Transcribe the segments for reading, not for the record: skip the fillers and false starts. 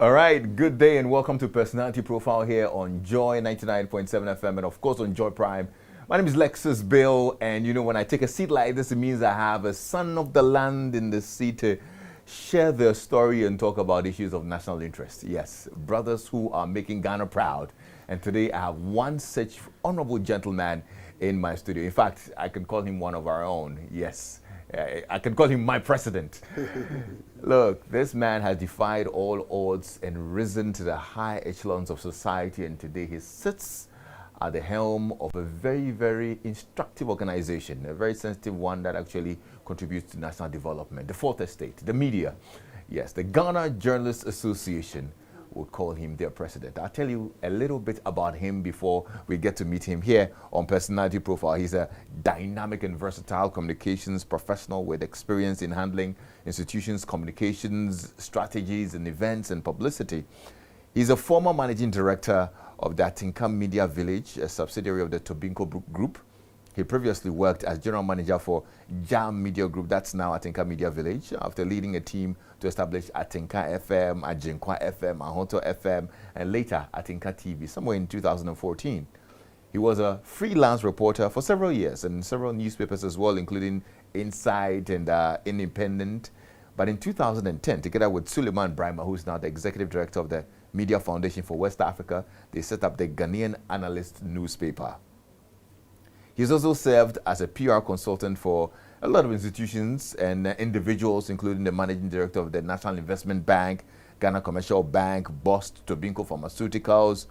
All right, good day and welcome to Personality Profile here on Joy 99.7 FM and of course on Joy Prime. My name is Lexis Bill, and you know, when I take a seat like this, it means I have a son of the land in the seat to share their story and talk about issues of national interest. Yes, brothers who are making Ghana proud. And today I have one such honorable gentleman in my studio. In fact, I can call him one of our own. Yes. I can call him my president. Look, this man has defied all odds and risen to the high echelons of society, and today he sits at the helm of a very, very instructive organization, a very sensitive one that actually contributes to national development, the Fourth Estate, the media. Yes, the Ghana Journalists Association would call him their president. I'll tell you a little bit about him before we get to meet him here on Personality Profile. He's a dynamic and versatile communications professional with experience in handling institutions, communications, strategies, and events and publicity. He's a former managing director of the Atinka Media Village, a subsidiary of the Tobinco Group. He previously worked as general manager for Jam Media Group, that's now Atinka Media Village, after leading a team to establish Atinka FM, Ajinkwa FM, Ahonto FM, and later Atinka TV, somewhere in 2014. He was a freelance reporter for several years and several newspapers as well, including Insight and Independent. But in 2010, together with Suleiman Brahma, who's now the executive director of the Media Foundation for West Africa, they set up the Ghanaian Analyst newspaper. He's also served as a PR consultant for a lot of institutions and individuals, including the managing director of the National Investment Bank, Ghana Commercial Bank, BOST, Tobinco Pharmaceuticals,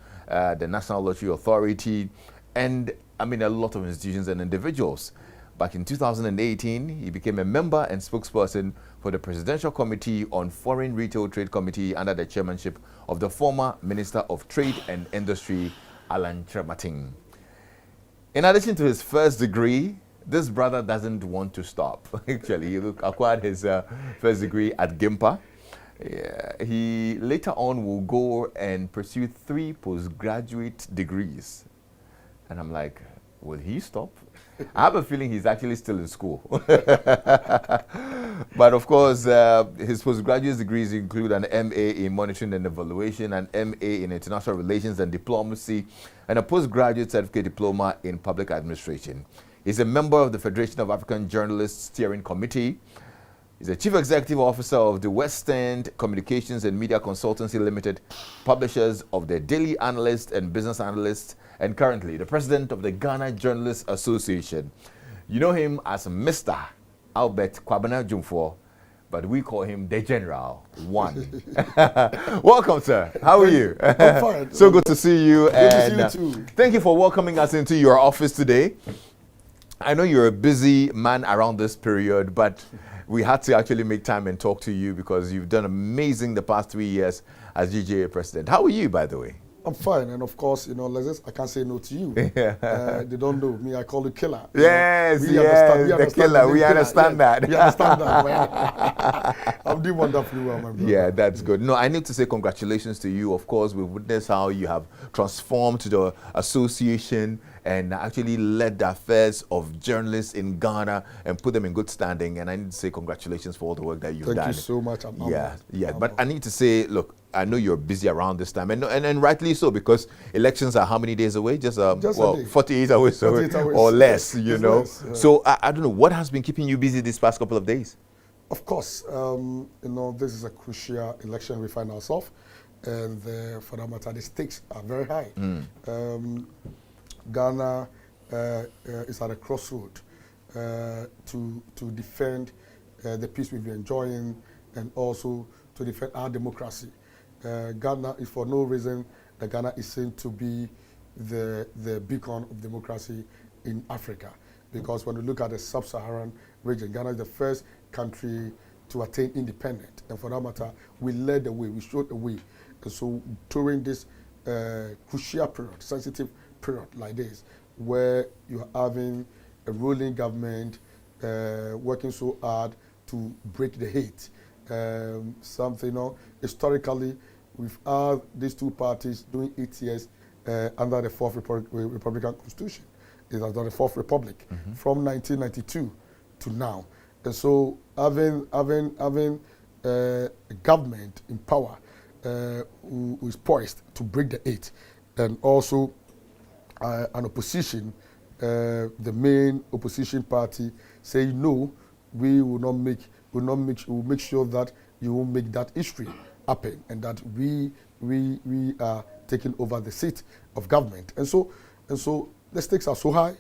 the National Lottery Authority, and a lot of institutions and individuals. Back in 2018, he became a member and spokesperson for the Presidential Committee on Foreign Retail Trade Committee under the chairmanship of the former Minister of Trade and Industry, Alan Trematin. In addition to his first degree, this brother doesn't want to stop. Actually, he acquired his first degree at GIMPA. He later on will go and pursue 3 postgraduate degrees. And I'm like, will he stop? I have a feeling he's actually still in school. But of course, his postgraduate degrees include an MA in Monitoring and Evaluation, an MA in International Relations and Diplomacy, and a postgraduate certificate diploma in Public Administration. He's a member of the Federation of African Journalists Steering Committee. He's a Chief Executive Officer of the West End Communications and Media Consultancy Limited, publishers of the Daily Analyst and Business Analyst, and currently the president of the Ghana Journalists Association. You know him as Mr. Albert Kwabena Dwumfuor, but we call him the General One. Welcome, sir. How are you? I'm fine. So good to see you. Good to see you too. Thank you for welcoming us into your office today. I know you're a busy man around this period, but we had to actually make time and talk to you because you've done amazing the past 3 years as GJA president. How are you, by the way? I'm fine, and of course, Lexis, I can't say no to you. They don't know me. I call you killer. Yes, we understand the killer. We understand that. We understand that. I'm doing wonderfully well, my brother. Yeah, that's good. No, I need to say congratulations to you. Of course, we've witnessed how you have transformed the association and actually led the affairs of journalists in Ghana and put them in good standing. And I need to say congratulations for all the work that you've done. Thank you so much. I'm honored. But I need to say, look, I know you're busy around this time, and rightly so, because elections are how many days away? Just 48 hours away or less, you know. Less, yeah. So I don't know, what has been keeping you busy these past couple of days? Of course, this is a crucial election we find ourselves, and for that matter, the stakes are very high. Ghana is at a crossroad to defend the peace we've been enjoying and also to defend our democracy. Ghana is for no reason that Ghana is seen to be the beacon of democracy in Africa, because when we look at the sub-Saharan region, Ghana is the first country to attain independence, and for that matter, we led the way, we showed the way. And so during this crucial period, sensitive period like this, where you're having a ruling government working so hard to break the hate, historically, we've had these two parties doing 8 years under the Fourth Republican Constitution. It was the Fourth Republic from 1992 to now. And so having a government in power who is poised to break the 8, and also an opposition, the main opposition party, say no, we will make sure that you will make that history happen, and that we are taking over the seat of government. And so the stakes are so high.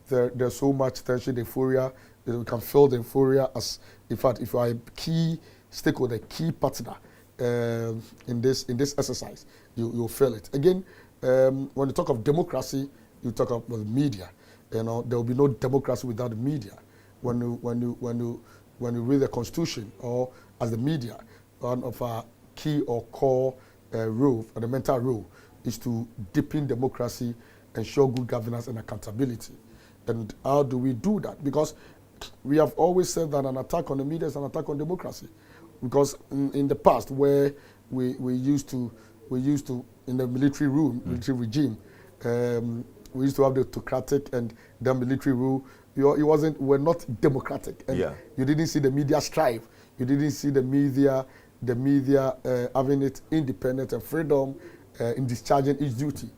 There's so much tension, euphoria. We can feel the euphoria as, in fact, if you are a key stakeholder, key partner in this exercise, you'll feel it. Again, when you talk of democracy, you talk about the media. You know, there will be no democracy without the media. When you read the Constitution, or as the media, one of our key or core role, fundamental role, is to deepen democracy, ensure good governance and accountability. And how do we do that? Because we have always said that an attack on the media is an attack on democracy. Because in the past, where we used to in the military regime, we used to have the autocratic and the military rule. We're not democratic, and you didn't see the media strive. You didn't see the media having its independence and freedom in discharging its duty.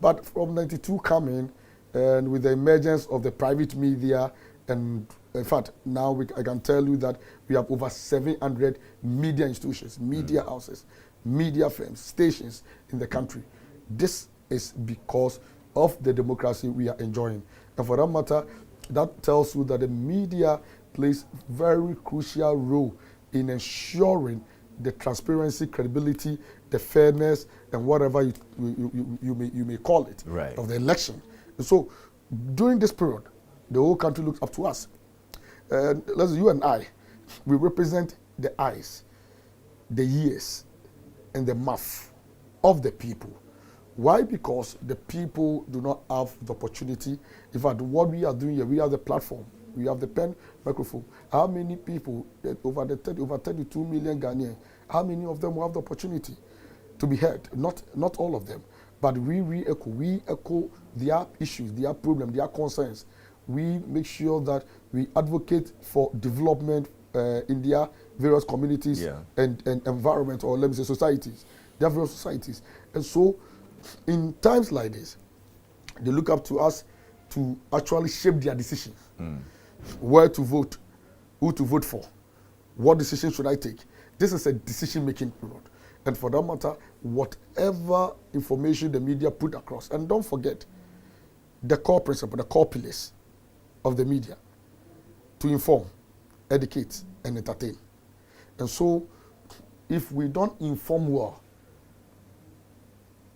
But from '92 coming, and with the emergence of the private media, and in fact, now I can tell you that we have over 700 media institutions, media houses, media firms, stations in the country. This is because of the democracy we are enjoying. And for that matter, that tells you that the media plays very crucial role in ensuring the transparency, credibility, the fairness, and whatever you may call it, of the election. And so during this period, the whole country looks up to us. And you and I, we represent the eyes, the ears, and the mouth of the people. Why? Because the people do not have the opportunity. In fact, what we are doing here, we have the platform, we have the pen, microphone. How many people, over 32 million Ghanaians, how many of them will have the opportunity to be heard? Not all of them, but we echo their issues, their problems, their concerns. We make sure that we advocate for development in their various communities and environment, or let me say societies, their various societies. And so in times like this, they look up to us to actually shape their decisions. Where to vote, who to vote for, what decision should I take. This is a decision-making period. And for that matter, whatever information the media put across, and don't forget the core principle, the core pillars of the media, to inform, educate, and entertain. And so, if we don't inform well,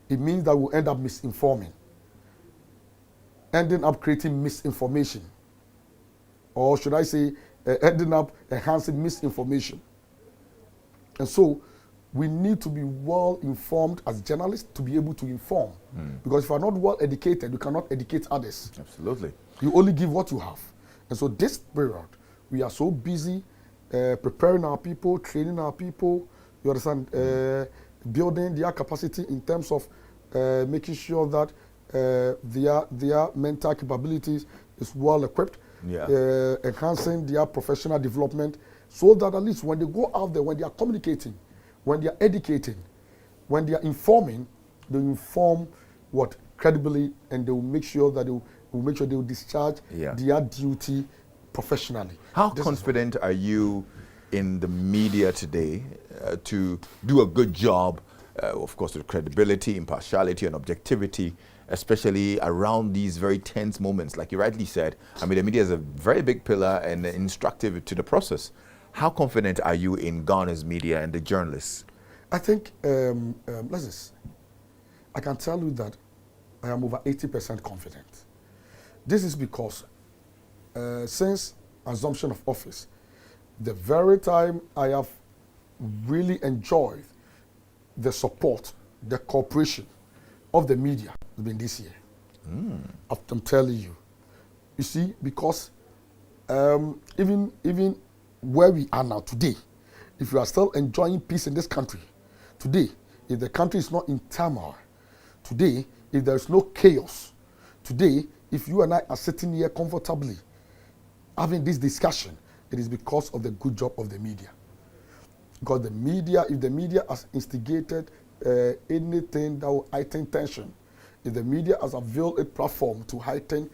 it means that we'll end up misinforming, ending up creating misinformation, or should I say, ending up enhancing misinformation. And so, we need to be well informed as journalists to be able to inform. Because if you are not well educated, you cannot educate others. Absolutely. You only give what you have. And so this period, we are so busy preparing our people, training our people, you understand, building their capacity in terms of making sure that their mental capabilities is well equipped, enhancing their professional development, so that at least when they go out there, when they are communicating, when they are educating, when they are informing, they inform credibly, and they will make sure that they will discharge their duty professionally. How confident are you in the media today to do a good job, of course, with credibility, impartiality, and objectivity, especially around these very tense moments? Like you rightly said, I mean, the media is a very big pillar and instructive to the process. How confident are you in Ghana's media and the journalists? I think, Lexis, I can tell you that I am over 80% confident. This is because since assumption of office, the very time I have really enjoyed the support, the cooperation of the media has been this year. I'm telling you. You see, because even where we are now today, if you are still enjoying peace in this country, today, if the country is not in turmoil, today, if there is no chaos, today, if you and I are sitting here comfortably having this discussion, it is because of the good job of the media. Because the media, if the media has instigated anything that will heighten tension, if the media has availed a platform to heighten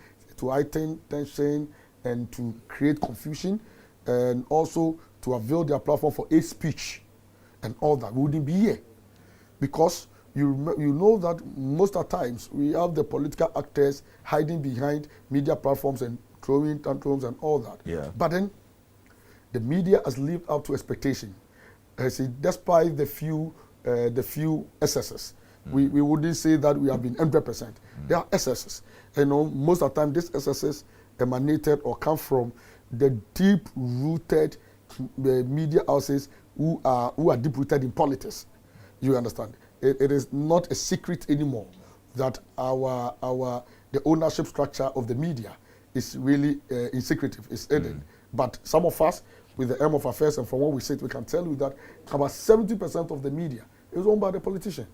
tension and to create confusion, and also to avail their platform for hate speech and all that, we wouldn't be here. Because you know that most of the times we have the political actors hiding behind media platforms and throwing tantrums and all that. Yeah. But then the media has lived up to expectation. See, despite the few excesses, we wouldn't say that we have been 100%. There are excesses. You know, most of the time these excesses emanated or come from the deep-rooted media houses who are deep-rooted in politics. You understand? It is not a secret anymore that the ownership structure of the media is really insecretive, it's hidden. But some of us, with the aim of affairs and from what we said, we can tell you that about 70% of the media is owned by the politician.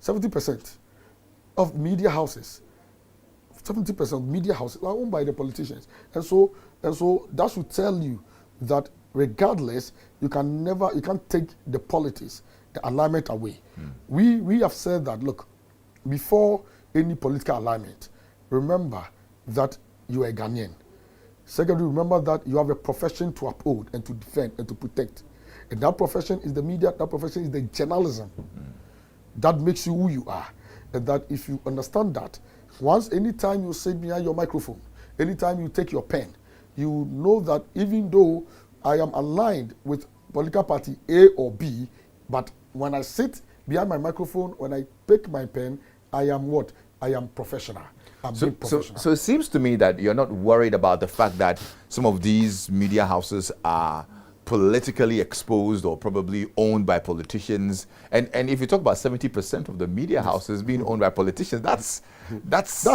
70% of media houses, 70% of media houses are owned by the politicians. And so that should tell you that regardless, you can't take the politics, the alignment away. We have said that, look, before any political alignment, remember that you are a Ghanaian. Secondly, remember that you have a profession to uphold and to defend and to protect. And that profession is the media, that profession is the journalism. That makes you who you are. And that if you understand that, anytime you sit behind your microphone, anytime you take your pen, you know that even though I am aligned with political party A or B, but when I sit behind my microphone, when I pick my pen, I am what? I am professional. So it seems to me that you're not worried about the fact that some of these media houses are politically exposed or probably owned by politicians. And if you talk about 70% of the media houses being owned by politicians, that's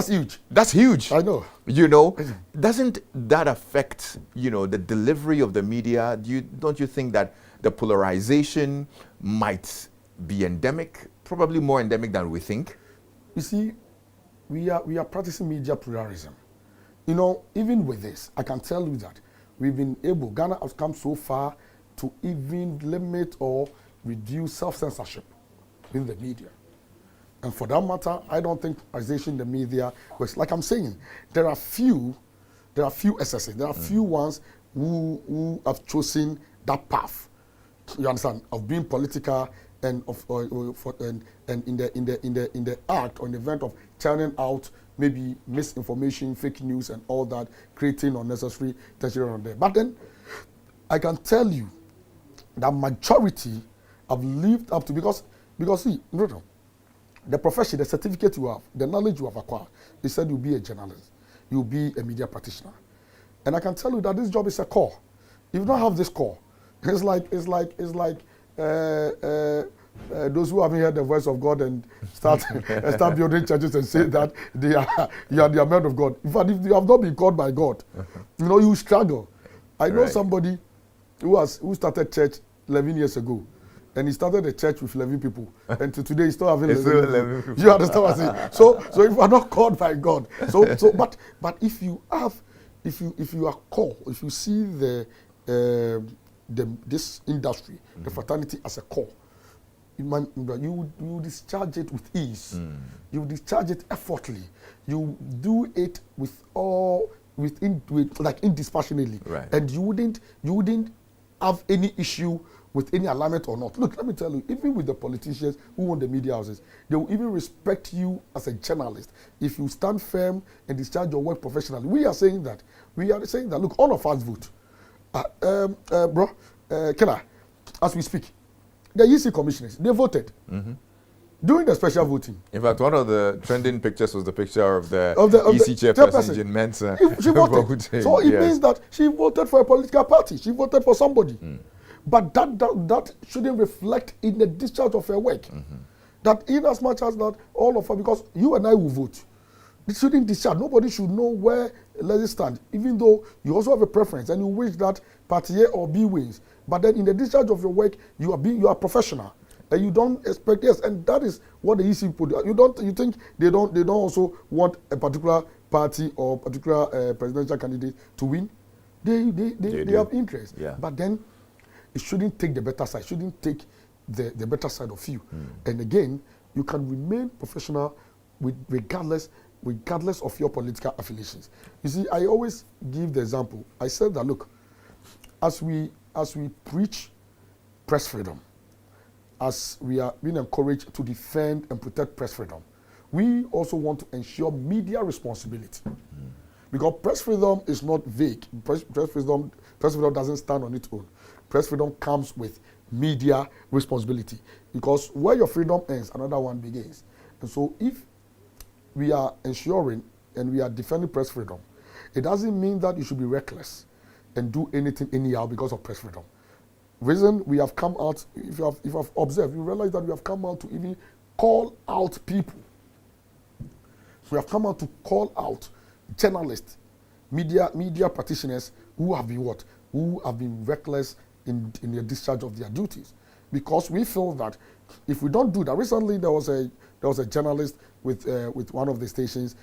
huge. That's huge. I know. You know, doesn't that affect, you know, the delivery of the media? Don't you think that the polarization might be endemic, probably more endemic than we think? You see, we are practicing media pluralism. You know, even with this, I can tell you that we've been able, Ghana has come so far to even limit or reduce self-censorship in the media. And for that matter, I don't think polarization in the media works. Like I'm saying, there are few excesses. There are few ones who have chosen that path. You understand, of being political and in the act or in the event of churning out maybe misinformation, fake news, and all that, creating unnecessary tension on there. But then, I can tell you that majority have lived up to, because see, the profession, the certificate you have, the knowledge you have acquired, they said you'll be a journalist, you'll be a media practitioner. And I can tell you that this job is a core. If you don't have this core, it's like those who haven't heard the voice of God and start building churches and say that you are the men of God. In fact, if you have not been called by God, you know, you struggle. I know somebody who started church 11 years ago, and he started a church with 11 people, and to today he's still having 11 people. You understand what I'm saying? So if you are not called by God, but if you are called, if you see this industry, the fraternity as a core, you discharge it with ease. You discharge it effortlessly. You do it indispassionately, and you wouldn't have any issue with any alignment or not. Look, let me tell you, even with the politicians who own the media houses, they will even respect you as a journalist if you stand firm and discharge your work professionally. We are saying that. Look, all of us vote. Kela, as we speak, the EC commissioners, they voted during the special voting. In fact, one of the trending pictures was the picture of the EC chairperson, Jean Mensah. She voted. So it means that she voted for a political party. She voted for somebody. But that shouldn't reflect in the discharge of her work. That in as much as that all of her, because you and I will vote, it shouldn't discharge. Nobody should know where Lexis stand, even though you also have a preference and you wish that party A or B wins. But then in the discharge of your work, you are professional, and you don't expect and that is what the EC put. You think they don't also want a particular party or particular presidential candidate to win? They have interest. Yeah. But then it shouldn't take the better side, shouldn't take the better side of you. And again, you can remain professional regardless of your political affiliations. You see, I always give the example. I said that, look, as we preach press freedom, as we are being encouraged to defend and protect press freedom, we also want to ensure media responsibility. Because press freedom is not vague. Press freedom doesn't stand on its own. Press freedom comes with media responsibility. Because where your freedom ends, another one begins. And so if we are ensuring and we are defending press freedom, it doesn't mean that you should be reckless and do anything anyhow because of press freedom. Reason we have come out, if you have observed, you realize that we have come out to even call out people. We have come out to call out journalists, media practitioners who have been what? Who have been reckless in the discharge of their duties. Because we feel that if we don't do that, recently there was a journalist with one of the stations,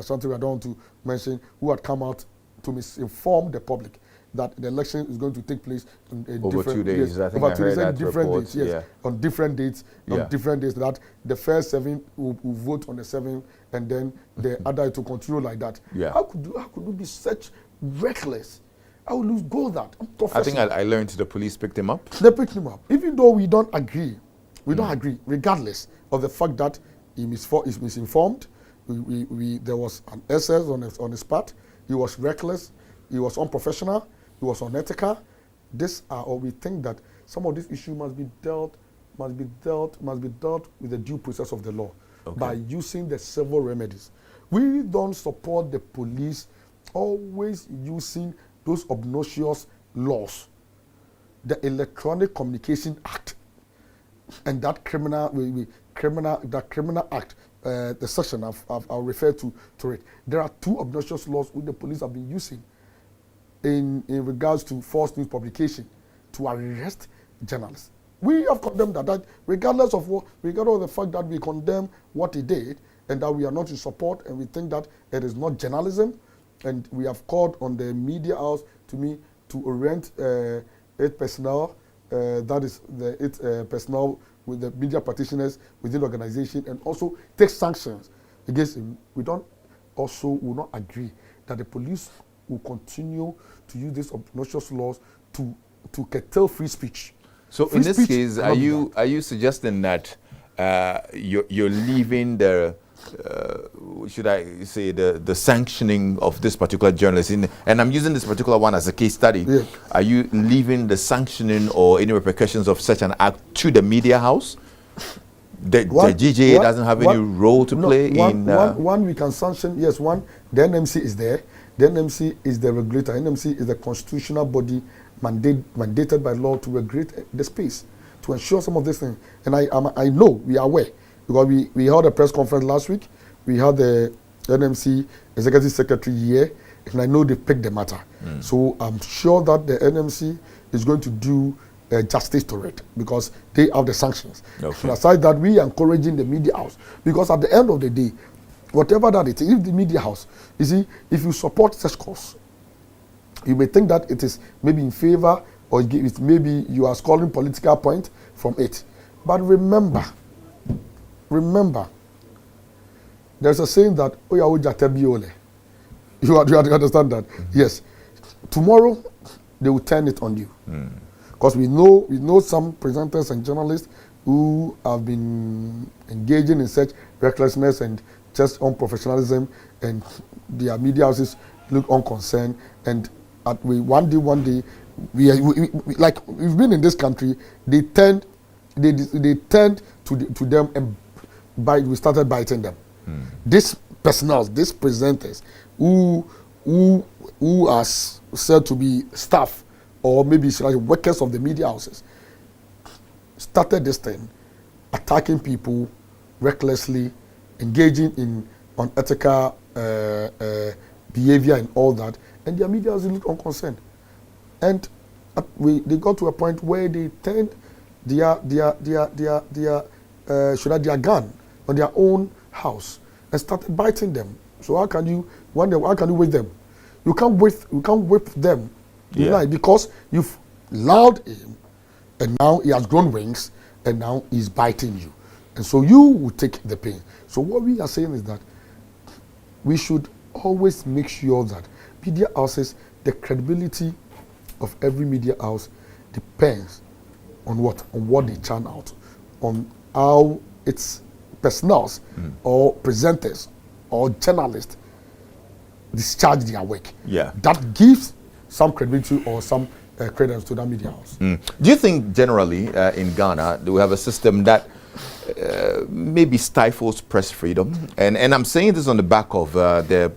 something I don't want to mention, who had come out to misinform the public that the election is going to take place in over 2 days. Yes, I think I heard that different report. dates, yes, yeah. On different dates, on different days. That the first 7 will vote on the 7th, and then the other to continue like that. Yeah. How could you be such reckless? How would you go that? I think I learned the police picked him up. They picked him up, even though we don't agree. We don't agree, regardless of the fact that he is misinformed. There was an excess on his part. He was reckless. He was unprofessional. He was unethical. Or we think that some of these issues must be dealt with the due process of the law by using the civil remedies. We don't support the police always using those obnoxious laws, the Electronic Communication Act, and that criminal act, the section I'll refer to it. There are 2 obnoxious laws which the police have been using in regards to false news publication to arrest journalists. We have condemned that regardless of the fact that we condemn what he did and that we are not in support and we think that it is not journalism, and we have called on the media house to orient its personnel, that is its personnel with the media practitioners within the organization, and also take sanctions against him. We will not agree that the police will continue to use these obnoxious laws to curtail free speech. So in this case, are you suggesting that you're leaving the should I say the sanctioning of this particular journalist and I'm using this particular one as a case study? Yeah. Are you leaving the sanctioning or any repercussions of such an act to the media house? The GJA doesn't have any role to play in. One we can sanction. Yes, one. The NMC is there. The NMC is the regulator. NMC is the constitutional body mandated by law to regulate the space, to ensure some of these things. And I know we are aware, because we held a press conference last week. We had the NMC Executive Secretary here, and I know they picked the matter. So I'm sure that the NMC is going to do justice to it, because they have the sanctions. Okay. And aside that, we are encouraging the media house, because at the end of the day, whatever that it is, if the media house, you see, if you support such cause, you may think that it is maybe in favor, or it maybe you are scoring political point from it. But remember, there's a saying that, you understand that? Yes. Tomorrow, they will turn it on you. Because we know some presenters and journalists who have been engaging in such recklessness and just unprofessionalism, and their media houses look unconcerned. And one day, like we've been in this country, they turned to them, and we started biting them. These personnel, these presenters, who are said to be staff or maybe workers of the media houses, started this thing, attacking people recklessly, engaging in unethical behavior and all that, and their media houses look unconcerned. And they got to a point where they turned their gun on their own house and started biting them. So how can you whip them? You can't whip them, because you've allowed him And now he has grown wings, and now he's biting you. And so you will take the pain. So what we are saying is that we should always make sure that media houses, the credibility of every media house depends on what? On what they churn out, on how its personnel or presenters or journalists discharge their work. Yeah. That gives some credibility or some credence to that media house. Do you think generally in Ghana, do we have a system that maybe stifles press freedom? And I'm saying this on the back of the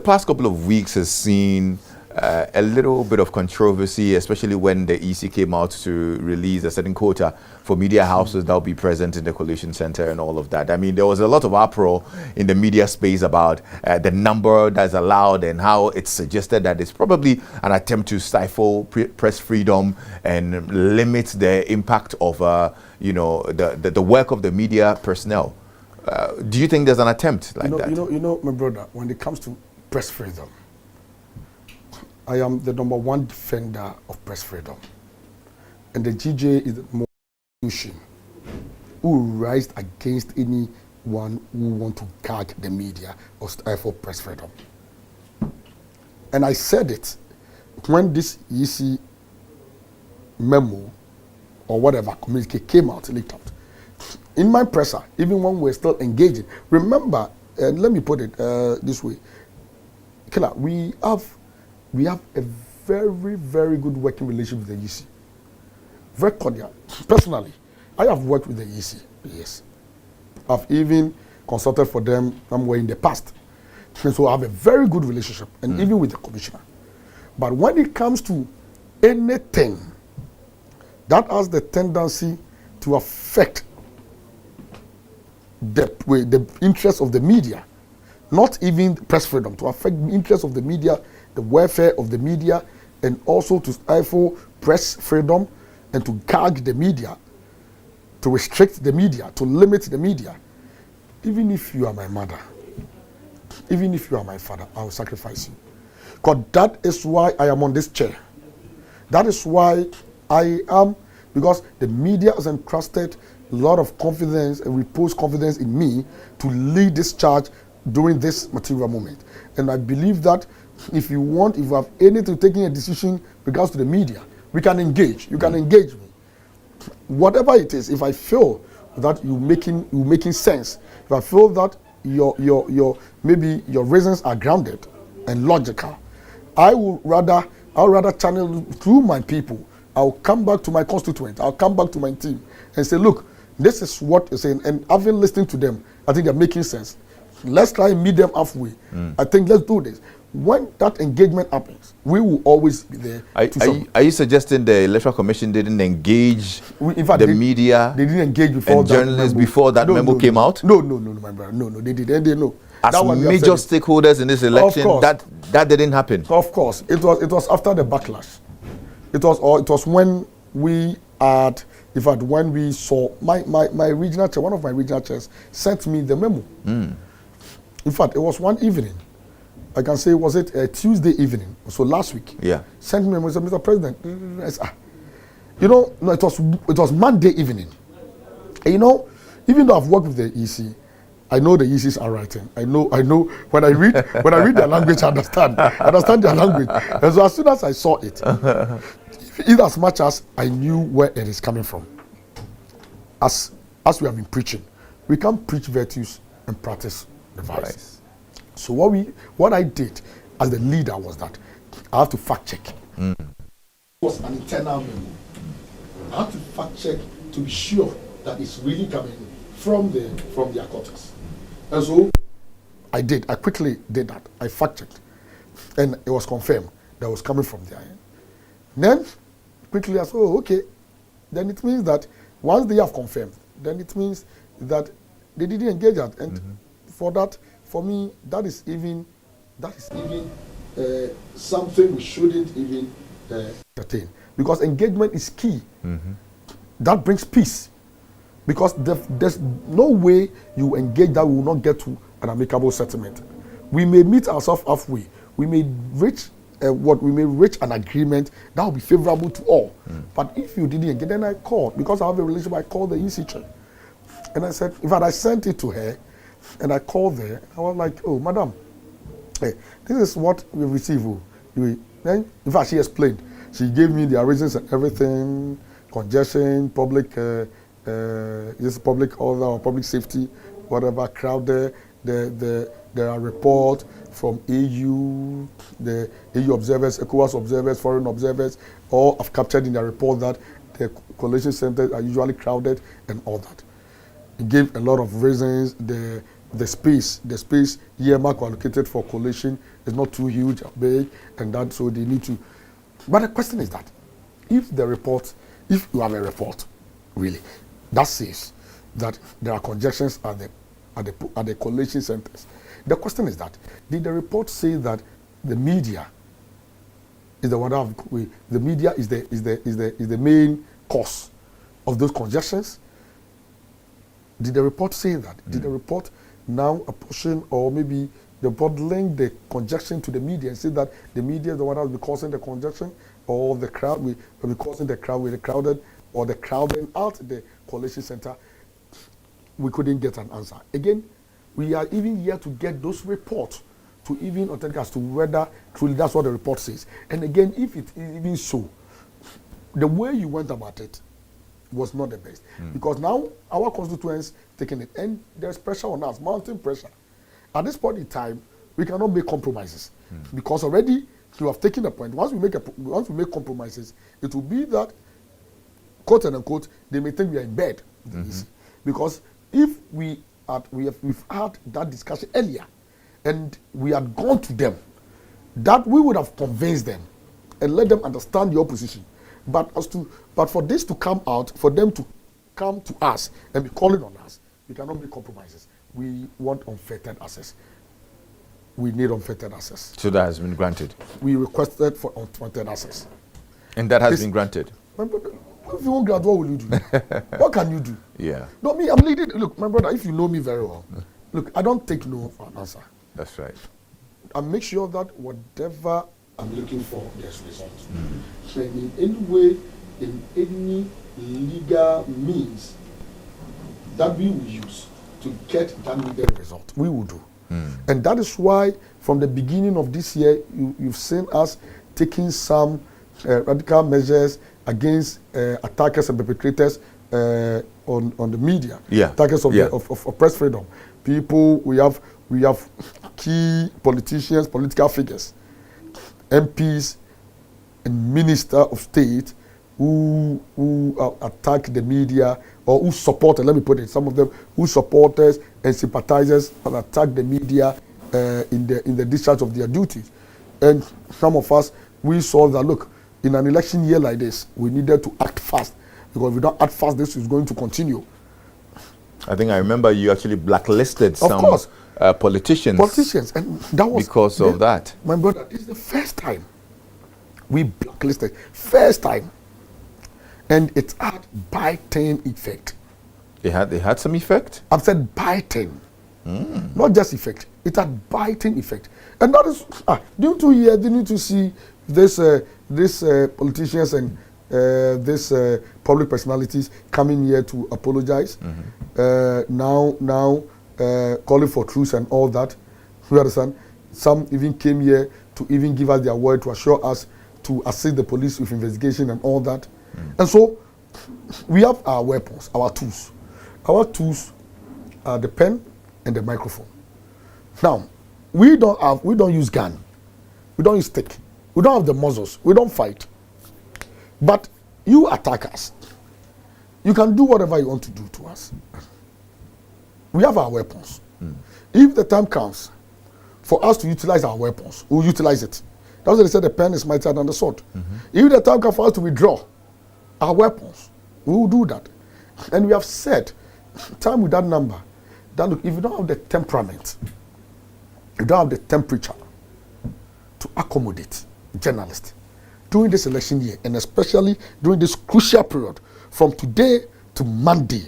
past couple of weeks has seen a little bit of controversy, especially when the EC came out to release a certain quota for media houses that will be present in the Coalition Center and all of that. I mean, there was a lot of uproar in the media space about the number that's allowed and how it's suggested that it's probably an attempt to stifle press freedom and limit the impact of the work of the media personnel. Do you think there's an attempt like that? You know, my brother, when it comes to press freedom, I am the #1 defender of press freedom. And the GJA is the most institution who rise against anyone who want to gag the media or stifle press freedom. And I said it when this EC memo or whatever communique came out, leaked out. In my presser, even when we're still engaging, remember, and let me put it this way, Killer, we have a very, very good working relationship with the EC. Very cordial. Personally, I have worked with the EC, yes. I've even consulted for them somewhere in the past. And so I have a very good relationship, and even with the commissioner. But when it comes to anything that has the tendency to affect the interests of the media, not even press freedom, to affect the interests of the media, the welfare of the media, and also to stifle press freedom and to gag the media, to restrict the media, to limit the media. Even if you are my mother, even if you are my father, I will sacrifice you. Because that is why I am on this chair. That is why I am, because the media has entrusted a lot of confidence and reposed confidence in me to lead this charge during this material moment. And I believe that if you have anything taking a decision regards to the media, we can engage. You can engage me. Whatever it is, if I feel that you're making sense, if I feel that maybe your reasons are grounded and logical, I'll rather channel through my people. I'll come back to my constituent. I'll come back to my team and say, look, this is what you're saying. And having listened to them, I think they're making sense. Let's try and meet them halfway. I think let's do this. When that engagement happens, we will always be there. Are you suggesting the Electoral Commission didn't engage the media? They didn't engage before and journalists before that memo came out? No, my brother. No, they didn't. They know. As major stakeholders in this election, that didn't happen. Of course, it was after the backlash. It was when we had, in fact, when we saw my regional chair, one of my regional chairs sent me the memo. In fact, it was one evening. I can say, was it a Tuesday evening? So last week. Yeah. Sent me a message, Mr. President. It was Monday evening. And even though I've worked with the EC, I know the ECs are writing. I know when I read their language, I understand their language. And so as soon as I saw it, in as much as I knew where it is coming from, as we have been preaching, we can't preach virtues and practice the vice. Right. So what I did as the leader was that I have to fact check. It was an internal memo. I have to fact check to be sure that it's really coming from their quarters. And so I quickly did that. I fact checked. And it was confirmed that it was coming from their end. Then quickly I said, okay. Then it means that once they have confirmed, then it means that they didn't engage that. And for that, for me, that is even something we shouldn't even entertain, because engagement is key. That brings peace, because there's no way you engage that we will not get to an amicable settlement. We may meet ourselves halfway. We may reach what we may reach an agreement that will be favorable to all. But if you didn't get, then I called, because I have a relationship, I called the EC chair. And I said, in fact, I sent it to her, and I called her. I was like, oh, madam, hey, this is what we receive. Then, in fact, she explained. She gave me the reasons and everything, congestion, public order or public safety, whatever, crowded. There are reports from AU, the AU observers, ECOWAS observers, foreign observers, all have captured in their report that the collation centers are usually crowded and all that. It gave a lot of reasons. The space earmark allocated for collation is not too huge or big, and that so they need to. But the question is that if you have a report, really, that says that there are congestions at the collation centers, the question is that did the report say that the media is the one the media is the main cause of those congestions? Did the report say that? Did the report now apportion, or maybe the report link the congestion to the media and say that the media is the one that will be causing the congestion, or the crowd will be causing the crowd with the crowded, or the crowding out the collation center? We couldn't get an answer. Again, we are even here to get those reports to even authenticate as to whether truly that's what the report says. And again, if it is even so, the way you went about it was not the best, because now our constituents taking it, and there's pressure on us, mounting pressure. At this point in time, we cannot make compromises, because already you have taken a point. Once we make compromises, it will be that, quote and unquote, they may think we are in bed, because if we've had that discussion earlier, and we had gone to them, that we would have convinced them and let them understand your position. But for this to come out, for them to come to us and be calling on us, we cannot make compromises. We want unfettered access. We need unfettered access. So that has been granted? We requested for unfettered access. And that has been granted? My brother, if you won't grant, what will you do? What can you do? Yeah. No, me, I'm leading. Look, my brother, if you know me very well, look, I don't take no for an answer. That's right. I make sure that whatever I'm looking for, there's results. So in any way, in any legal means that we will use to get that needed result, we will do. And that is why from the beginning of this year, you've seen us taking some radical measures against attackers and perpetrators on the media, attackers of press freedom. People, we have key politicians, political figures, MPs and minister of state who attack the media, or who supported, let me put it, some of them who supporters and sympathizers and attack the media in the discharge of their duties. And some of us, we saw that, look, in an election year like this, we needed to act fast, because if we don't act fast, this is going to continue. I think I remember you actually blacklisted some politicians. And that was because of that. My brother, this is the first time we blacklisted. First time. And it had biting effect. It had some effect? I've said biting. Not just effect. It had biting effect. And that is, they need to see this politicians and these public personalities coming here to apologize. Now calling for truce and all that. You understand? Some even came here to even give us their word, to assure us to assist the police with investigation and all that. And so we have our weapons, our tools. Our tools are the pen and the microphone. Now, we don't use gun. We don't use stick. We don't have the muzzles. We don't fight. But you attack us. You can do whatever you want to do to us. We have our weapons. If the time comes for us to utilize our weapons, we'll utilize it. That's why they said the pen is mightier than the sword. If the time comes for us to withdraw our weapons, we will do that. And we have said, time with that number, that look, if you don't have the temperament, you don't have the temperature to accommodate journalists during this election year, and especially during this crucial period, from today to Monday,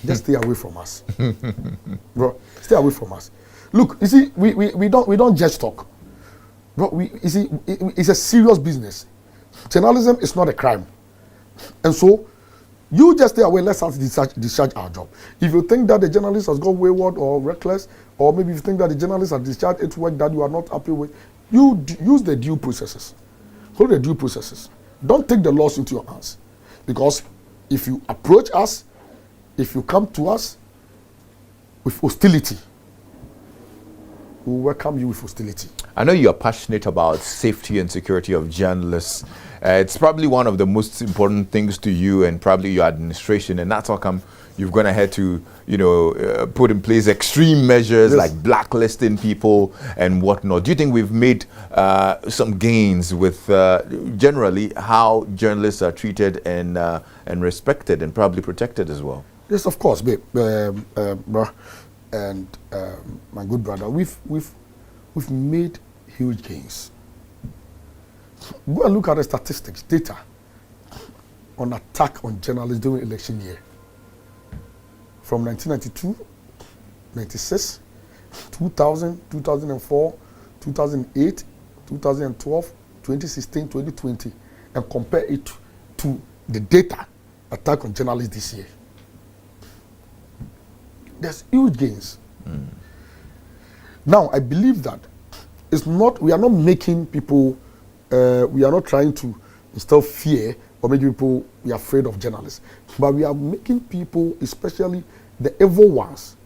just stay away from us. Bro, stay away from us. Look, you see, we don't just talk. But you see, it's a serious business. Journalism is not a crime. And so, you just stay away, let us discharge our job. If you think that the journalist has gone wayward or reckless, or maybe if you think that the journalist has discharged its work that you are not happy with, you use the due processes. Follow the due processes. Don't take the laws into your hands. Because if you approach us, if you come to us with hostility, we will welcome you with hostility. I know you are passionate about safety and security of journalists. It's probably one of the most important things to you and probably your administration, and that's how come you've gone ahead to, put in place extreme measures like blacklisting people and whatnot. Do you think we've made some gains with generally how journalists are treated and respected and probably protected as well? Yes, of course, babe. And my good brother, we've made huge gains. Go and look at the statistics, data on attack on journalists during election year. From 1992, 96, 2000, 2004, 2008, 2012, 2016, 2020, and compare it to the data attack on journalists this year. There's huge gains. Now, I believe that we are not making people, we are not trying to instill fear or make people be afraid of journalists, but we are making people, especially the evil ones,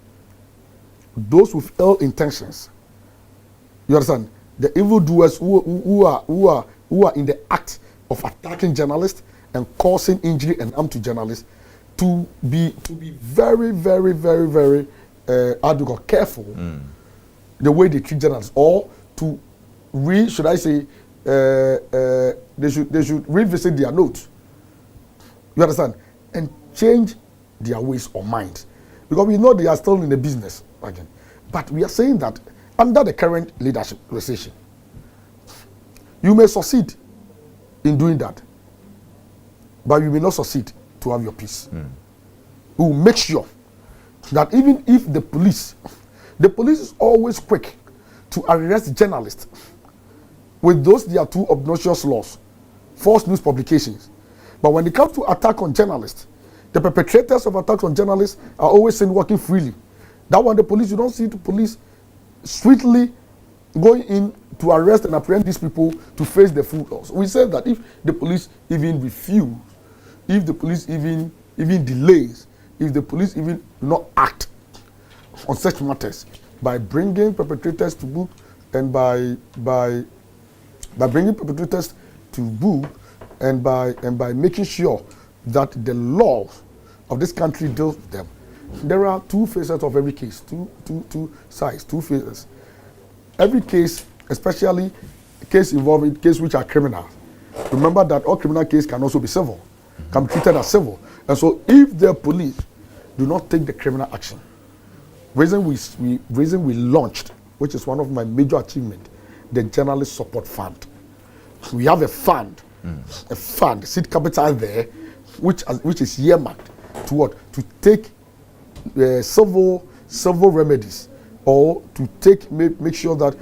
those with ill intentions. You understand? The evildoers who are in the act of attacking journalists and causing injury and harm to journalists, to be very, very, very, very careful the way they treat journalists, or to they should revisit their notes. You understand? And change their ways or minds, because we know they are still in the business again. But we are saying that under the current leadership recession, you may succeed in doing that, but you may not succeed to have your peace. We will make sure that even if the police is always quick to arrest journalists with those their two obnoxious laws, false news publications. But when it comes to attack on journalists, the perpetrators of attacks on journalists are always seen walking freely. That one, the police, you don't see the police sweetly going in to arrest and apprehend these people to face the full laws. We said that if the police even refuse, if the police even delays, if the police even not act on such matters, by bringing perpetrators to book and by bringing perpetrators to book and by making sure that the laws of this country deal with them. There are two faces of every case, two sides, two faces. Every case, especially case involving case which are criminal. Remember that all criminal cases can also be civil, can be treated as civil. And so if the police do not take the criminal action, reason we launched, which is one of my major achievements, the Journalist Support Fund. We have a fund, seed capital there, which is earmarked to what? To take civil remedies, or to make sure that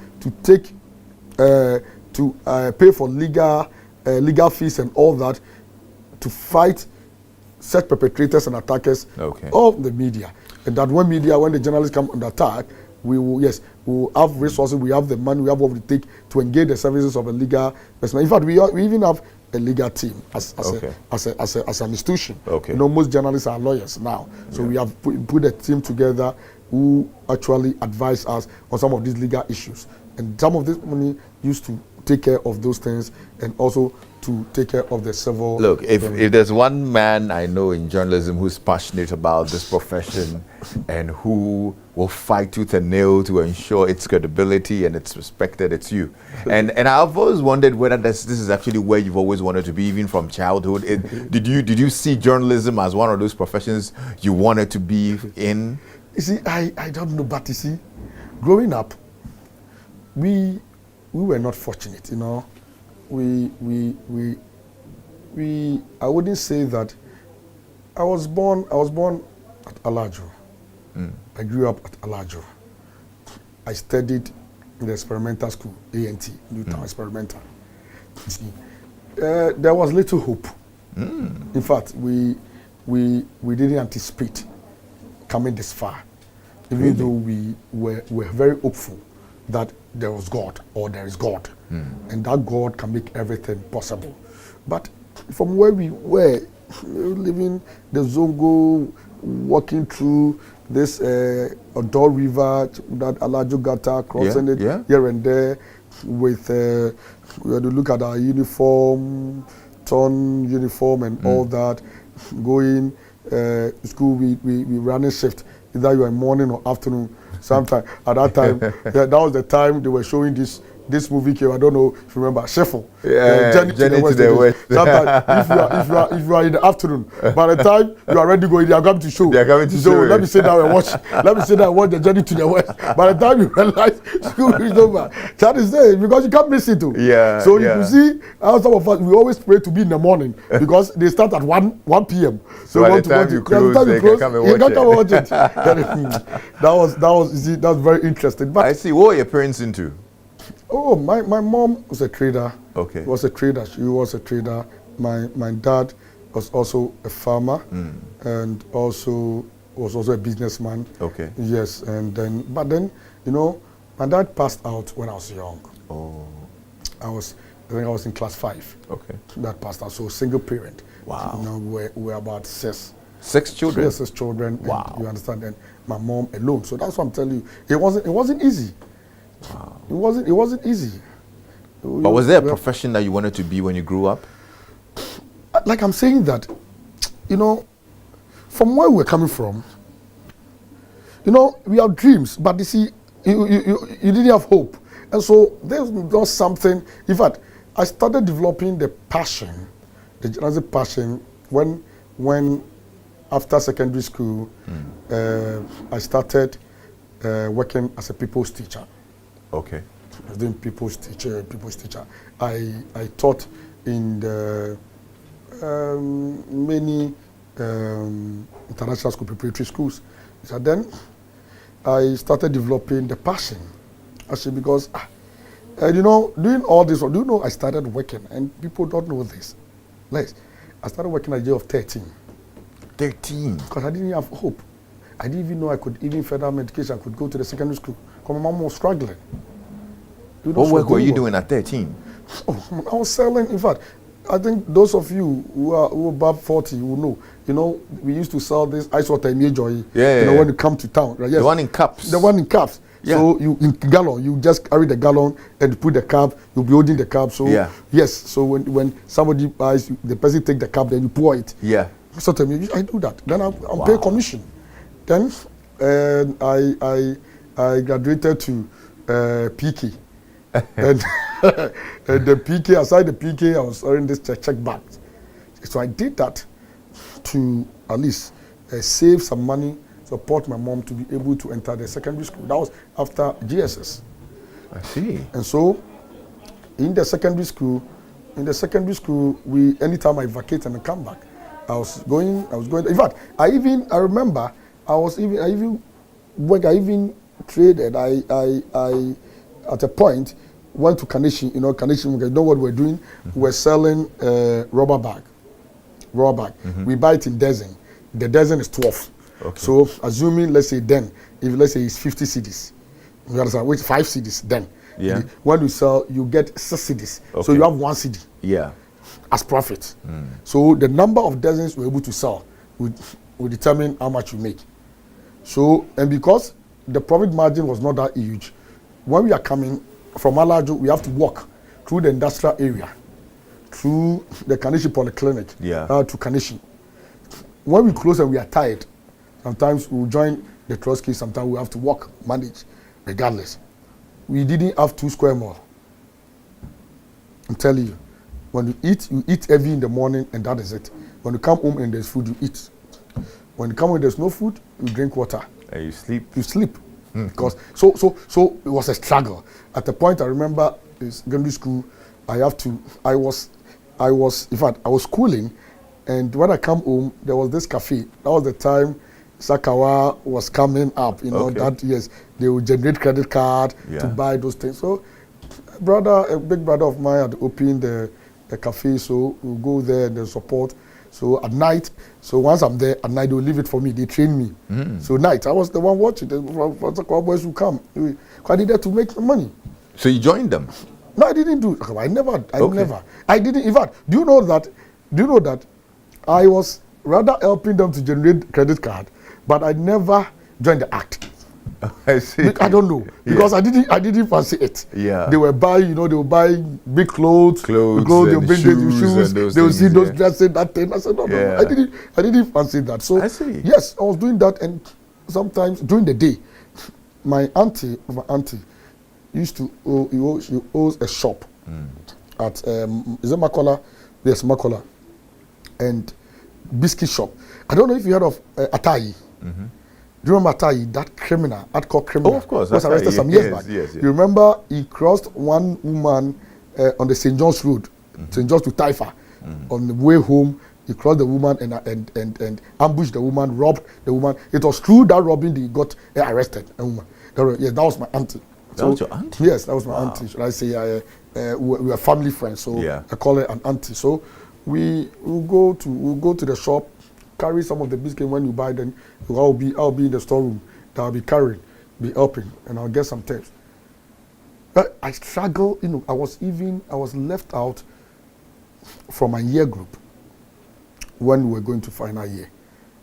pay for legal fees and all that, to fight such perpetrators and attackers of the media. And that when the journalists come under attack, we will have resources, we have the money, we have what we take to engage the services of a legal person. In fact, we even have a legal team as an institution. Most journalists are lawyers now. So we have put a team together who actually advise us on some of these legal issues. And some of this money used to take care of those things, and also to take care of the civil. Look, if there's one man I know in journalism who's passionate about this profession and who will fight tooth and nail to ensure its credibility and it's respected, it's you. And I've always wondered whether this is actually where you've always wanted to be, even from childhood. Did you see journalism as one of those professions you wanted to be in? You see, I don't know, but you see, growing up, we were not fortunate, I wouldn't say that. I was born at Alajo. I grew up at Alajo. I studied in the experimental school, A&T, Newtown Experimental. There was little hope. In fact, we didn't anticipate coming this far, even though we were very hopeful that there was God or there is God, and that God can make everything possible. But from where we were, living the Zongo, walking through this Odor River, that Alajo Gata, crossing it here and there, with we had to look at our uniform, torn uniform and all that, going school, we running shift, either you are morning or afternoon. Sometime at that time, that was the time they were showing this movie came. I don't know if you remember, Shuffle. Journey to the West. Sometimes if you are in the afternoon, by the time you are ready to go, they are coming to show. They are coming to show. Let me sit down and watch. Let me sit down and watch the Journey to the West. By the time you realize school is over, that is there because you can't miss it too. Yeah. So you see, how some of us we always pray to be in the morning because they start at 1 p.m. So by the time you close, they can come and watch it. That was very interesting. But I see. What were your parents into? Oh, my mom was a trader. Okay. Was a trader. She was a trader. My dad was also a farmer, and was also a businessman. Okay. Yes, but then my dad passed out when I was young. Oh. I think I was in class 5. Okay. That passed out. So single parent. Wow. We're about 6. 6 children. Yes, 6 children. Wow. And you understand? And my mom alone. So that's what I'm telling you. It wasn't easy. Wow. It wasn't easy. But was there a profession that you wanted to be when you grew up? Like I'm saying that, from where we're coming from, we have dreams, but you see, you didn't have hope. And so there's not something. In fact, I started developing the passion, the journalistic passion, when after secondary school, I started working as a people's teacher. Okay. I was doing people's teacher. I taught in the many international school preparatory schools. So then I started developing the passion. Actually, because doing all this, do you know I started working, and people don't know this. Like, I started working at the age of 13. 13? Because I didn't have hope. I didn't even know I could even further medication. I could go to the secondary school. Because my mom was struggling. What work were you doing at 13? Oh, I was selling. In fact, I think those of you who are above 40 will know. We used to sell this ice water in Joy. Yeah. When you come to town. Right? Yes. The one in cups. The one in cups. Yeah. So you in gallon, you just carry the gallon and put the cup. You'll be holding the cup. So yes. So when somebody buys, the person take the cup, then you pour it. Yeah. So tell me, I do that. Then I'm paying commission. Then I graduated to PK. and the PK, aside the PK, I was earning this check back. So I did that to at least save some money, support my mom to be able to enter the secondary school. That was after GSS. I see. And so in the secondary school, anytime I vacate and I come back, I was going. In fact, I remember I even traded. I at a point went to Kanishin. Kanishin, you know what we're doing? We're selling rubber bag. We buy it in dozen. The dozen is 12. Okay. So assuming, let's say it's 50 cedis. You understand? Which 5 cedis then. Yeah. When you sell, you get 6 cedis. Okay. So you have 1 cedi. Yeah. As profit. So the number of dozens we're able to sell will determine how much you make. So, and because the profit margin was not that huge, when we are coming from Alajo, we have to walk through the industrial area, through the Kanishi Polyclinic, to Kanishi. When we close and we are tired, sometimes we will join the Trotsky, sometimes we have to walk, manage, regardless. We didn't have 2 square miles. I'm telling you, when you eat heavy in the morning, and that is it. When you come home and there's food, you eat. When you come home and there's no food, you drink water. And you sleep. You sleep. Because so it was a struggle. At the point I remember in secondary school, I was schooling, and when I come home, there was this cafe. That was the time Sakawa was coming up, that yes, they would generate credit card Yeah. to buy those things. So, a big brother of mine had opened a cafe, so we'll go there and they support. So at night, so once I'm there, at night they'll leave it for me. They train me. So night, I was the one watching. The Sakawa boys will come. I needed to make some money. So you joined them? No, I didn't do. I never. I didn't. In fact, do you know that I was rather helping them to generate credit card, but I never joined the act. I see. I don't know because I didn't fancy it. Yeah. They were buying, they will buy big clothes. They'll bring the shoes. They will see those dresses, that thing. I said no. I didn't fancy that. So I see. Yes, I was doing that, and sometimes during the day, my auntie used to she owns a shop at is it Makola? Yes, Makola, and biscuit shop. I don't know if you heard of Atai. Do you remember Atai, that criminal, hardcore criminal? Oh, of course. Was arrested some years back. Yes. You remember he crossed one woman on the St. John's Road, St. John's to Taifa. On the way home, he crossed the woman and ambushed the woman, robbed the woman. It was through that robbing that he got arrested. A woman. That was my auntie. That was your auntie? Yes, that was my auntie. Should I say we were family friends, so I call her an auntie. So we'll go to the shop, carry some of the biscuit. When you buy them, I'll be in the storeroom that I'll be carrying, be helping, and I'll get some tips. But I struggle, I was left out from my year group when we were going to final year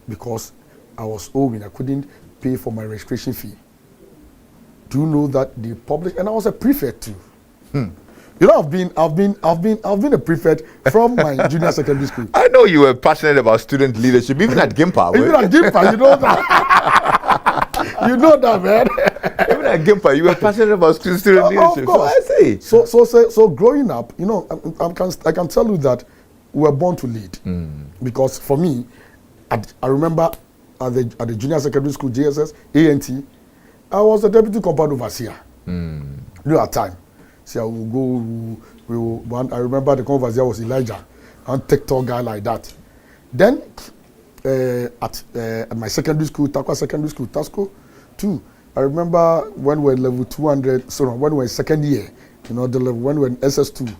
because I was owing. I couldn't pay for my registration fee. Do you know that they published? And I was a prefect too. I've been a prefect from my junior secondary school. I know you were passionate about student leadership, even at Gimpa. Even at Gimpa, you know that. You know that, man. Even at Gimpa, you were passionate about student leadership. Of course. So I see. So growing up, I can tell you that we were born to lead. Because for me, I remember at the junior secondary school, JSS, A&T, I was a deputy compound overseer. During that time. See, I will go. I remember the compound overseer was Elijah, a TikTok guy like that. Then at my secondary school, Takwa Secondary School, Tasco, too. I remember when we were level 200. So when we were second year, the level when we were in SS2.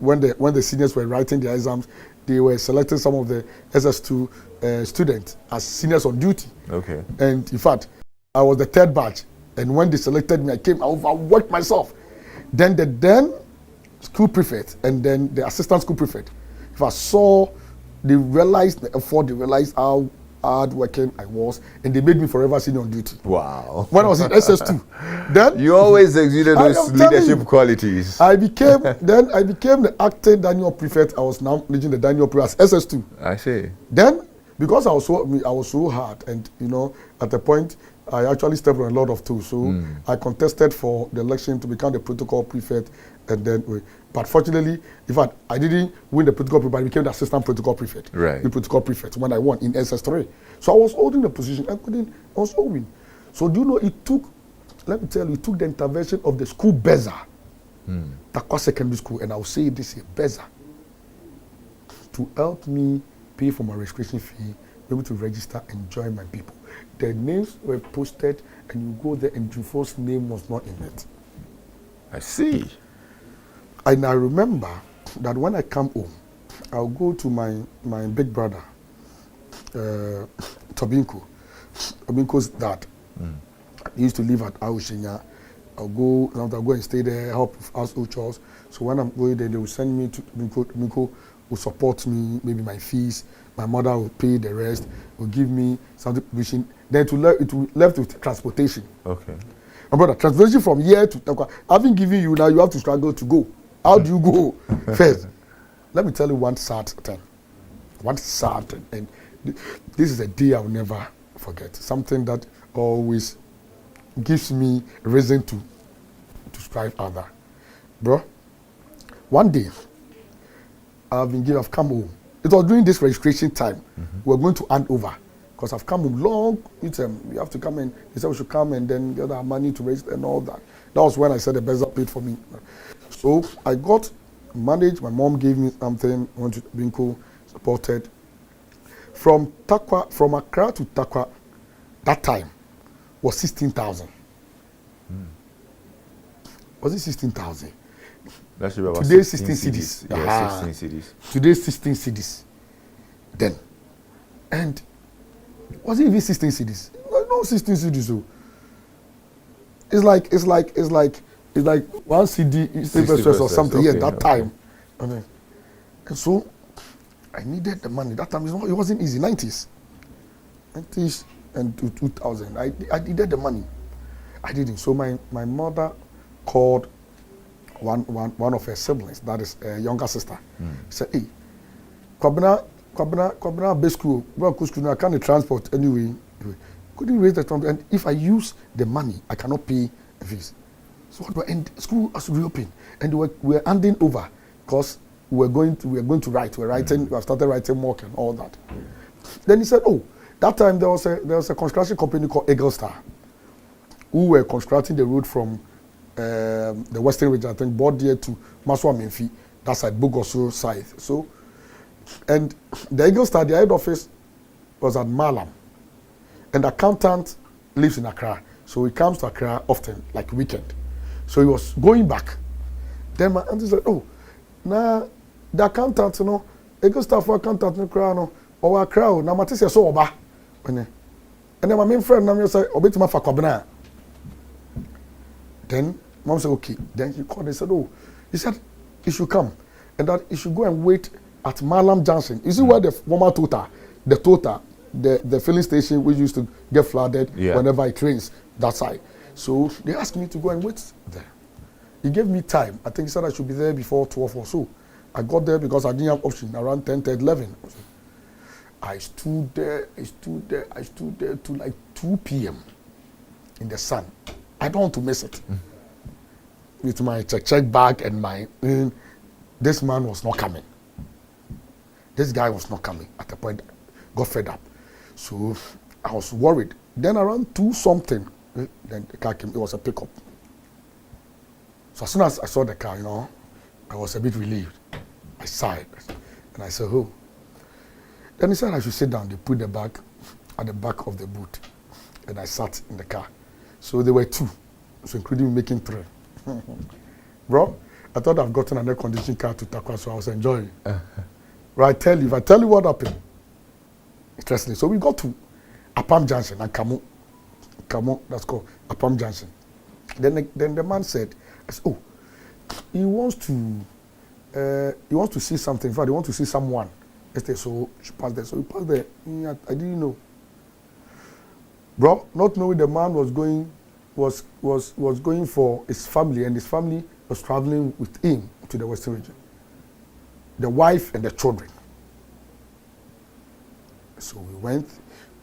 When the seniors were writing their exams, they were selecting some of the SS2 students as seniors on duty. Okay. And in fact, I was the third batch, and when they selected me, I overworked myself. Then the school prefect and then the assistant school prefect, if I saw, they realized the effort, they realized how hard working I was, and they made me forever senior on duty. Wow. When I was in SS2, then you always exuded those leadership qualities. I became the acting Daniel prefect. I was now managing the Daniel prefect as SS2. I see. Then because I was so hard, and at the point I actually stepped on a lot of tools. So I contested for the election to become the protocol prefect, and then but fortunately, in fact, I didn't win the protocol prefect, I became the assistant protocol prefect. Right. The protocol prefect when I won in SS3. So I was holding the position. I was owing. So do you know let me tell you, it took the intervention of the school Beza, Takwa Secondary School, and I'll say this here, Beza, to help me pay for my registration fee, be able to register and join my people. The names were posted, and you go there, and Dwumfuor's name was not in it. I see. And I remember that when I come home, I'll go to my big brother, Tobinko's dad. He used to live at Aushinya. I'll go and stay there, help with household chores. So when I'm going there, they will send me to Tobinko, will support me, maybe my fees. My mother will pay the rest, will give me something provision. Then it will left with transportation. Okay. My brother, transportation from here to Takwa. Having given you now, you have to struggle to go. How do you go? First, let me tell you one sad thing. And this is a day I'll never forget. Something that always gives me reason to strive harder. Bro, one day, I've come home. It was during this registration time. We were going to hand over. Because I've come home long, we have to come in. They said we should come and then get our money to register and all that. That was when I said the Beza paid for me. So I got managed. My mom gave me something. Went to Binko, supported. from Accra to Takwa, that time was 16,000. Was it 16,000? That should be about Today 16 cities. Yeah, 16 cities. Today 16 cities. Then, and was it even 16 cities? No 16 cities. So it's like 1 CD or something. Okay, Yeah, that time. And so I needed the money. That time it wasn't easy. 90s and to 2000. I needed the money. I didn't. So my mother called one of her siblings, that is a younger sister. Said, hey, Kwabena base school, I can't transport anyway. Couldn't raise the transport, and if I use the money, I cannot pay fees. So what? And school has reopened, and we were handing over because we were going to write. We have started writing mock and all that. Then he said, oh, that time there was a construction company called Eagle Star, who were constructing the road from the Western region, I think, Bordier to Maswa Menfi. That's at Bogoso side. So, and the Eagle Star, the head office was at Malam, and the accountant lives in Accra. So he comes to Accra often, like weekend. So he was going back. Then my auntie said, oh, now the accountant, Eagle Star for accountant in Accra, or Accra, now Matisse so oba. And then my main friend, now say, Obetima for Kwabena. Then Mom said, okay. Then he called and said, oh, he said he should come and that he should go and wait at Malam Junction. You see where the former the filling station we used to get flooded whenever it rains, that side. So they asked me to go and wait there. He gave me time. I think he said I should be there before 12 or so. I got there because I didn't have option around 10, 11. I stood there to like 2 p.m. in the sun. I don't want to miss it. With my check bag and my... this man was not coming. This guy was not coming. At the point, got fed up. So I was worried. Then around 2 something, then the car came. It was a pickup. So as soon as I saw the car, I was a bit relieved. I sighed. And I said, oh. Then he said I should sit down. They put the bag at the back of the boot. And I sat in the car. So there were 2. So including making 3. Bro, I thought I've gotten an air-conditioned car to Takwa, so I was enjoying. Right, if I tell you what happened, interestingly. So we got to Apam Junction and Kamo, that's called Apam Junction. Then the man said, oh, he wants to see something. In fact, he wants to see someone. So she passed there. So we passed there. I didn't know. Bro, not knowing the man was going for his family, and his family was traveling with him to the Western region. The wife and the children. So we went,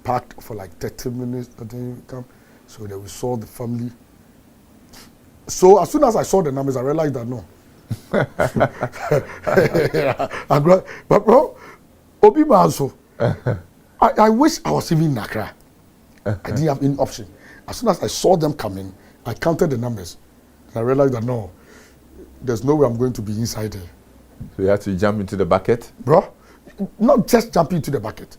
parked for like 30 minutes, and then we come. So then we saw the family. So as soon as I saw the numbers, I realized that no. But bro, Obi Banso, I wish I was even in Accra. I didn't have any option. As soon as I saw them coming, I counted the numbers. And I realized that no, there's no way I'm going to be inside there. So you had to jump into the bucket? Bro, not just jump into the bucket.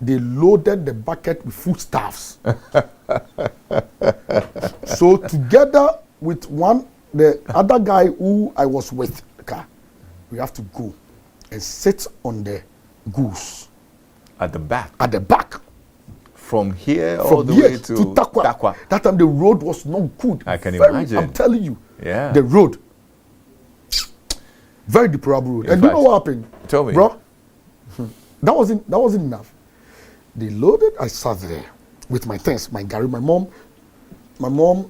They loaded the bucket with foodstuffs. So together with the other guy who I was with, we have to go and sit on the goose. At the back? At the back. From here all the way to Takwa. That time the road was not good. I can imagine. I'm telling you. Yeah. The road. Very deplorable road. And do you know what happened? Tell me. Bro, that wasn't enough. They loaded, I sat there with my things, my Gary, my mom,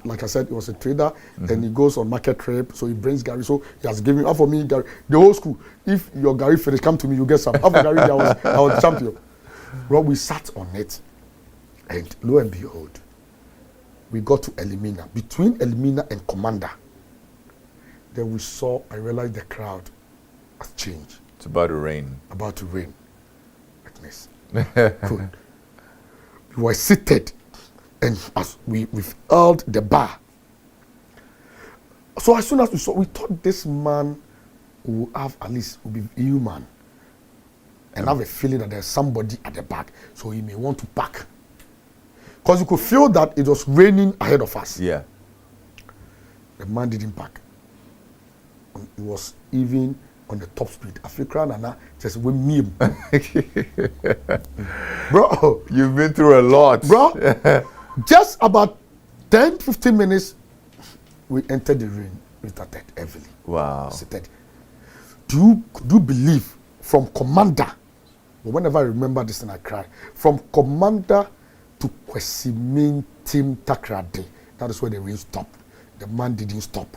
like I said, he was a trader, and he goes on market trip, so he brings Gary. So he has given half for me, Gary. The whole school, if your Gary finish, come to me, you get some. Half of Gary, I was champion. Bro, we sat on it, and lo and behold, we got to Elimina. Between Elimina and Commander, then I realized the crowd has changed. It's about to rain. About to rain. Witness. Good. We were seated, and as we've held the bar. So as soon as we thought this man will have at least will be human. and have a feeling that there's somebody at the back, so he may want to pack. Because you could feel that it was raining ahead of us. Yeah. The man didn't pack. It was even on the top speed. Africa Nana just with me. Bro. You've been through a lot. Bro. Just about 10-15 minutes, we entered the rain. We started heavily. Wow. Do you believe from commander, whenever I remember this thing I cry, from commander to Kwesimin Team Takrade, that is where the rain stopped. The man didn't stop.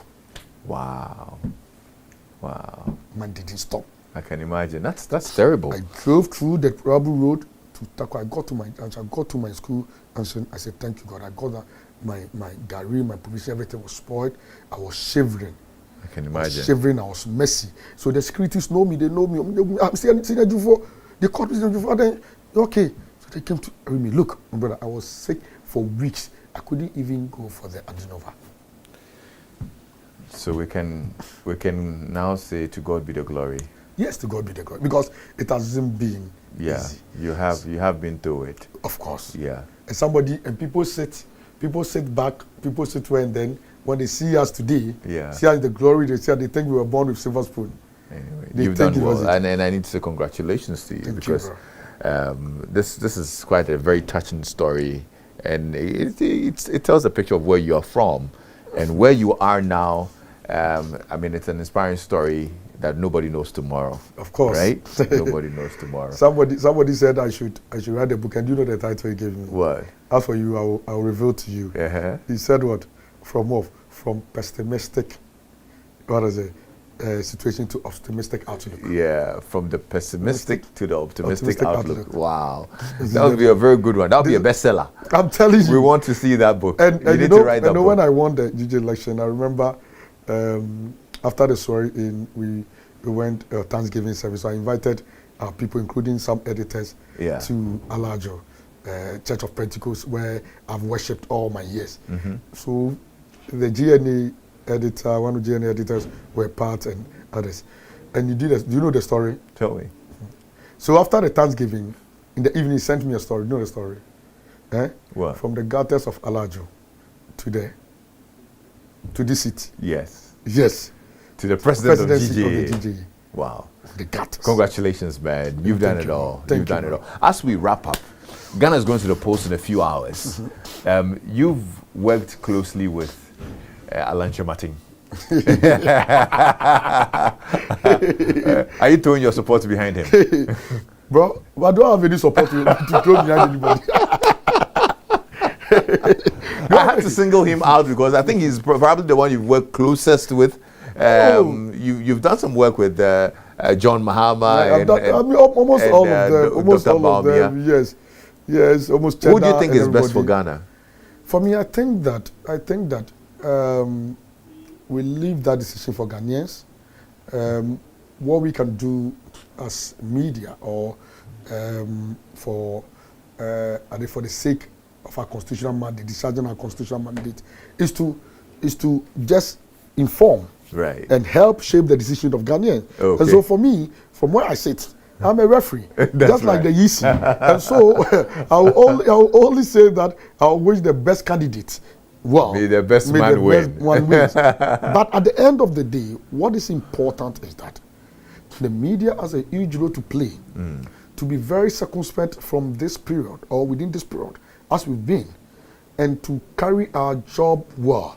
Wow. Wow. Man didn't stop. I can imagine. That's terrible. I drove through the rubble road to Takwa. I got to my school and I said, thank you God. I got that my gari, my provision, everything was spoiled. I was shivering. I can imagine. I was messy. So the securities know me, they know me. I'm senior Dwumfuor. They called me senior Dwumfuor. Then okay. So they came to me. Look, my brother, I was sick for weeks. I couldn't even go for the adenova. So we can now say to God be the glory. Yes, to God be the glory, because it hasn't been easy. You have been through it. Of course. Yeah. And people sit back, people sit where, and then when they see us today, see us in the glory, they think we were born with silver spoon. Anyway, you've done well, and I need to say congratulations to you. Thank because you, this is quite a very touching story, and it tells a picture of where you are from and where you are now. I mean, it's an inspiring story that nobody knows tomorrow. Of course, right? Nobody knows tomorrow. Somebody said I should write a book, and you know the title he gave me. What? As for you, I'll reveal to you. He said what? From pessimistic, what is it? Situation to optimistic outlook. Yeah, from the pessimistic to the optimistic outlook. Wow, that would be a very good one. That would be a bestseller. I'm telling you. We want to see that book. And you need to write that book. When I won the GJA election, I remember after the swearing we went Thanksgiving service. So I invited people, including some editors, to Alajo, Church of Pentecost, where I've worshipped all my years. So the GNA editor, one of the GNA editors were part, and others. And you did. Do you know the story? Tell me. So after the Thanksgiving, in the evening, he sent me a story. You know the story? What? From the gutters of Alajo to this city. Yes. Yes. To the president of the GJA. GJA. Wow. The gutters. Congratulations, man. You've done it all. You've done it all. As we wrap up, Ghana is going to the polls in a few hours. You've worked closely with Alan Chemating. Are you throwing your support behind him? Bro, I don't have any support to throw behind anybody. I had to single him out because I think he's probably the one you've worked closest with. You've done some work with John Mahama. Almost all of them. Yes, almost. Who do you think is best for Ghana? For me, I think that we leave that decision for Ghanaians. What we can do as media, or for the sake of our constitutional mandate, discharging our constitutional mandate, is to just inform, right, and help shape the decision of Ghanaians. Okay. And so for me, from where I sit, I'm a referee, just like the EC. And so I'll only say that I'll wish the best candidate well. May the best man win. One wins. But at the end of the day, what is important is that the media has a huge role to play, to be very circumspect from this period, or within this period, as we've been, and to carry our job well,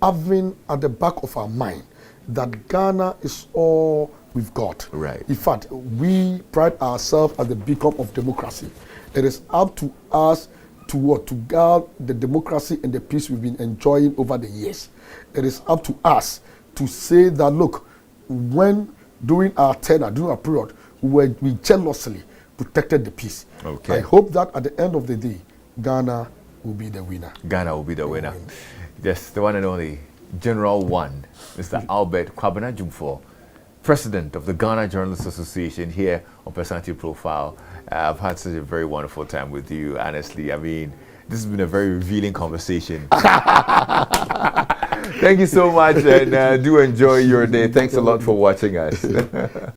having at the back of our mind that Ghana is all we've got. Right. In fact, we pride ourselves as the beacon of democracy. It is up to us to guard the democracy and the peace we've been enjoying over the years. It is up to us to say that, look, when during our tenure, during our period, we jealously protected the peace. Okay. I hope that at the end of the day, Ghana will be the winner. Ghana will be the winner. Yes, the one and only General One, Mr. Albert Kwabena Dwumfuor, President of the Ghana Journalists Association, here on Personality Profile. I've had such a very wonderful time with you, honestly. I mean, this has been a very revealing conversation. Thank you so much, and do enjoy your day. Thanks a lot for watching us.